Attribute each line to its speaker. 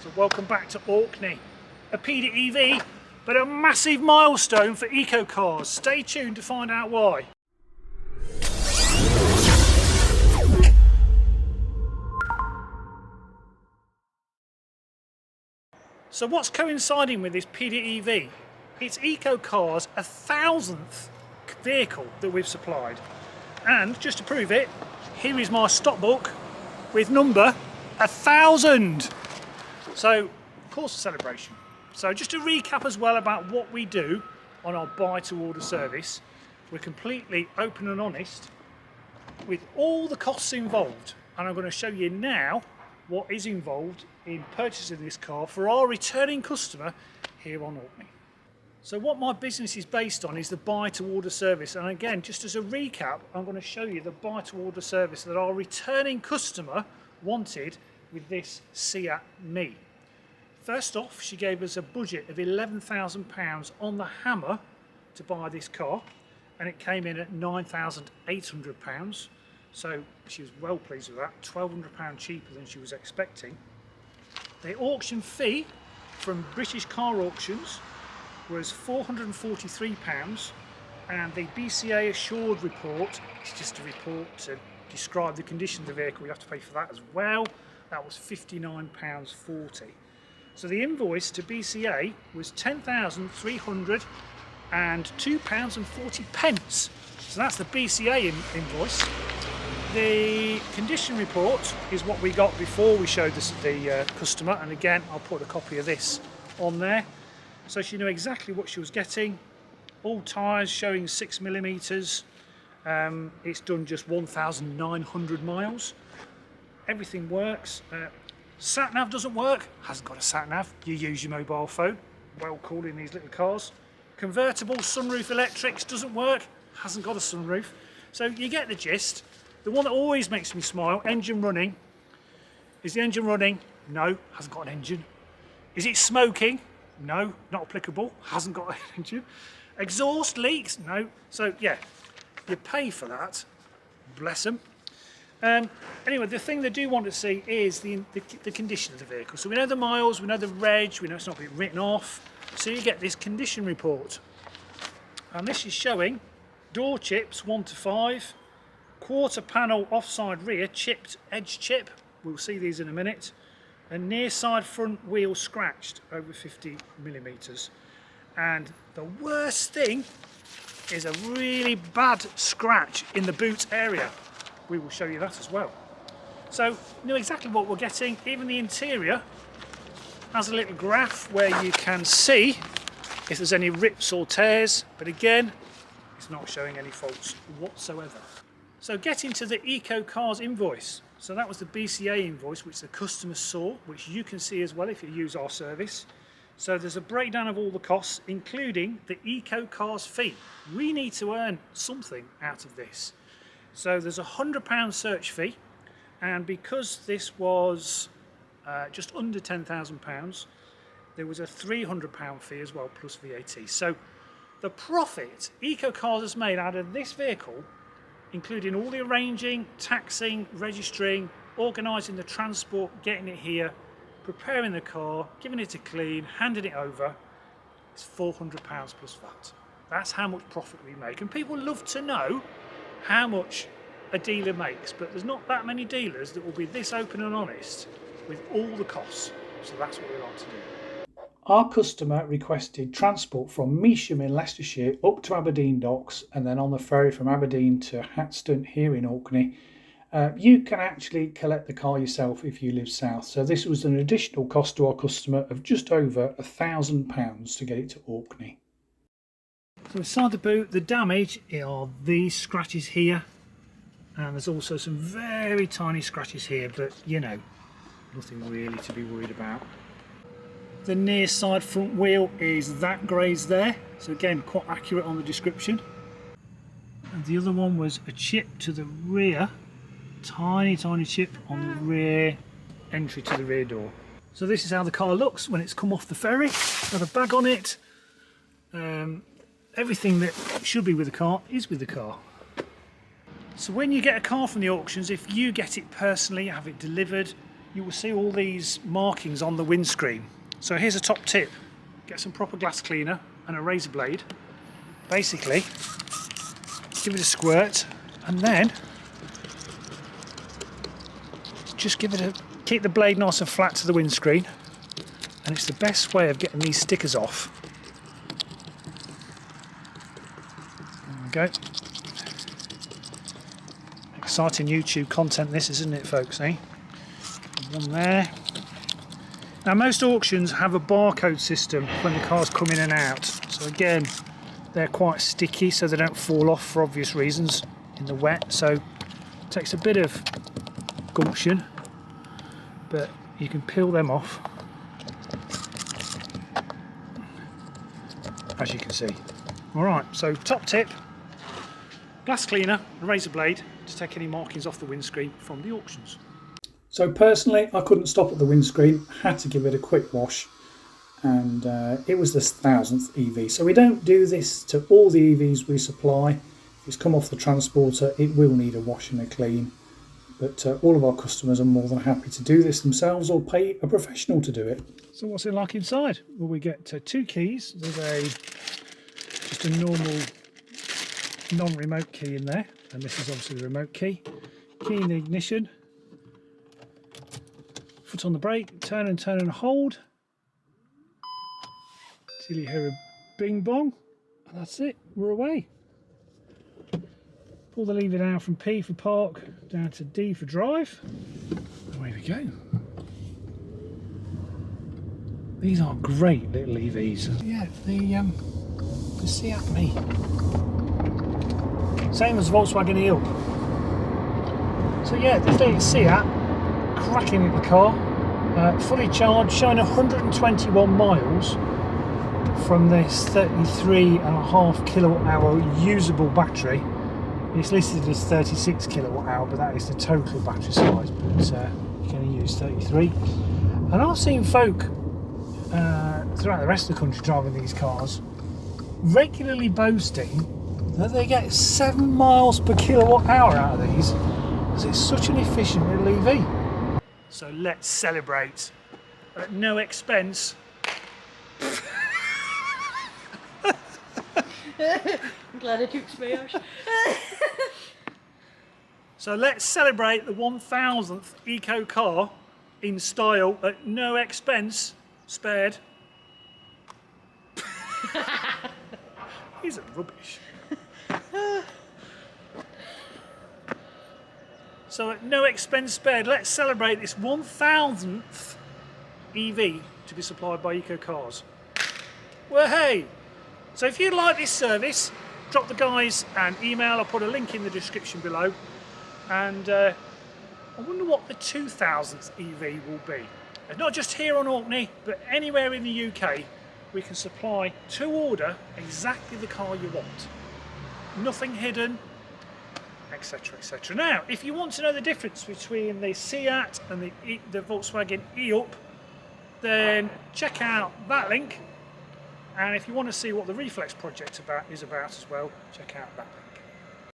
Speaker 1: So welcome back to Orkney. A PDE EV, but a massive milestone for eco cars. Stay tuned to find out why. So what's coinciding with this PDE EV? It's eco cars, 1,000th vehicle that we've supplied. And just to prove it, here is my stock book with number 1,000. So, of course, a celebration. So just to recap as well about what we do on our buy to order service, we're completely open and honest with all the costs involved. And I'm going to show you now what is involved in purchasing this car for our returning customer here on Orkney. So what my business is based on is the buy to order service. And again, just as a recap, I'm going to show you the buy to order service that our returning customer wanted with this Seat Mii. First off, she gave us a budget of £11,000 on the hammer to buy this car, and it came in at £9,800. So she was well pleased with that, £1,200 cheaper than she was expecting. The auction fee from British Car Auctions was £443, and the BCA assured report, it's just a report to describe the condition of the vehicle, you have to pay for that as well. That was £59.40. So the invoice to BCA was £10,302.40. So that's the BCA invoice. The condition report is what we got before we showed this the customer, and again I'll put a copy of this on there. So she knew exactly what she was getting. All tyres showing 6mm. It's done just 1,900 miles. Everything works. Sat nav doesn't work, hasn't got a sat nav, you use your mobile phone, well cool in these little cars. Convertible sunroof electrics doesn't work, hasn't got a sunroof. So you get the gist. The one that always makes me smile, engine running. Is the engine running? No, hasn't got an engine. Is it smoking? No, not applicable, hasn't got an engine. Exhaust leaks? No. So yeah, you pay for that, bless them. Anyway, the thing they do want to see is the condition of the vehicle. So we know the miles, we know the reg, we know it's not been written off. So you get this condition report. And this is showing door chips 1 to 5, quarter panel offside rear chipped, edge chip, we'll see these in a minute, and near side front wheel scratched over 50mm. And the worst thing is a really bad scratch in the boot area. We will show you that as well. So you know exactly what we're getting. Even the interior has a little graph where you can see if there's any rips or tears, but again, it's not showing any faults whatsoever. So getting to the Eco Cars invoice. So that was the BCA invoice, which the customer saw, which you can see as well if you use our service. So there's a breakdown of all the costs, including the Eco Cars fee. We need to earn something out of this. So there's a £100 search fee, and because this was just under £10,000, there was a £300 fee as well, plus VAT. So the profit Eco Cars has made out of this vehicle, including all the arranging, taxing, registering, organising the transport, getting it here, preparing the car, giving it a clean, handing it over, it's £400 plus VAT. That's how much profit we make, and people love to know how much a dealer makes, but there's not that many dealers that will be this open and honest with all the costs. So that's what we like to do. Our customer requested transport from Measham in Leicestershire up to Aberdeen docks, and then on the ferry from Aberdeen to Hatston here in Orkney. You can actually collect the car yourself if you live south. So this was an additional cost to our customer of just over £1,000 to get it to Orkney. So inside the boot, the damage are these scratches here, and there's also some very tiny scratches here, but you know, nothing really to be worried about. The near side front wheel is that graze there, so again quite accurate on the description. And the other one was a chip to the rear, tiny chip on the rear entry to the rear door. So this is how the car looks when it's come off the ferry. Got a bag on it. Everything that should be with the car is with the car. So when you get a car from the auctions, if you get it personally, have it delivered, you will see all these markings on the windscreen. So here's a top tip. Get some proper glass cleaner and a razor blade. Basically, give it a squirt and then just keep the blade nice and flat to the windscreen, and it's the best way of getting these stickers off. There we go. Exciting YouTube content this, isn't it, folks, eh? One there. Now most auctions have a barcode system when the cars come in and out, so again they're quite sticky so they don't fall off for obvious reasons in the wet, so it takes a bit of gumption, but you can peel them off as you can see. Alright, so top tip, glass cleaner and razor blade to take any markings off the windscreen from the auctions. So personally, I couldn't stop at the windscreen, had to give it a quick wash, and it was the 1000th EV. So we don't do this to all the EVs we supply. If it's come off the transporter, it will need a wash and a clean, but all of our customers are more than happy to do this themselves or pay a professional to do it. So what's it like inside? Well, we get 2 keys. There's just a normal non-remote key in there, and this is obviously the remote key. Key in the ignition. Foot on the brake, turn and hold till you hear a bing bong, and that's it, we're away. Pull the lever down from P for park down to D for drive. Away we go. These are great little EVs. Yeah, the Seat Mii. Same as Volkswagen E-Up. So yeah, this little Seat, cracking little car, fully charged, showing 121 miles from this 33.5 kilowatt hour usable battery. It's listed as 36 kilowatt hour, but that is the total battery size, but you can only use 33. And I've seen folk throughout the rest of the country driving these cars regularly boasting that they get 7 miles per kilowatt hour out of these, because it's such an efficient little EV. So let's celebrate at no expense.
Speaker 2: I'm glad I took spares.
Speaker 1: So let's celebrate the 1000th eco car in style at no expense spared. These are rubbish. So at no expense spared, let's celebrate this 1000th EV to be supplied by Eco Cars. Well, hey! So if you'd like this service, drop the guys an email. I'll put a link in the description below. And I wonder what the 2000th EV will be. And not just here on Orkney, but anywhere in the UK, we can supply to order exactly the car you want. Nothing hidden, etc, etc. Now, if you want to know the difference between the Seat and the Volkswagen E-Up, then check out that link. And if you want to see what the Reflex project is about as well, check out that link.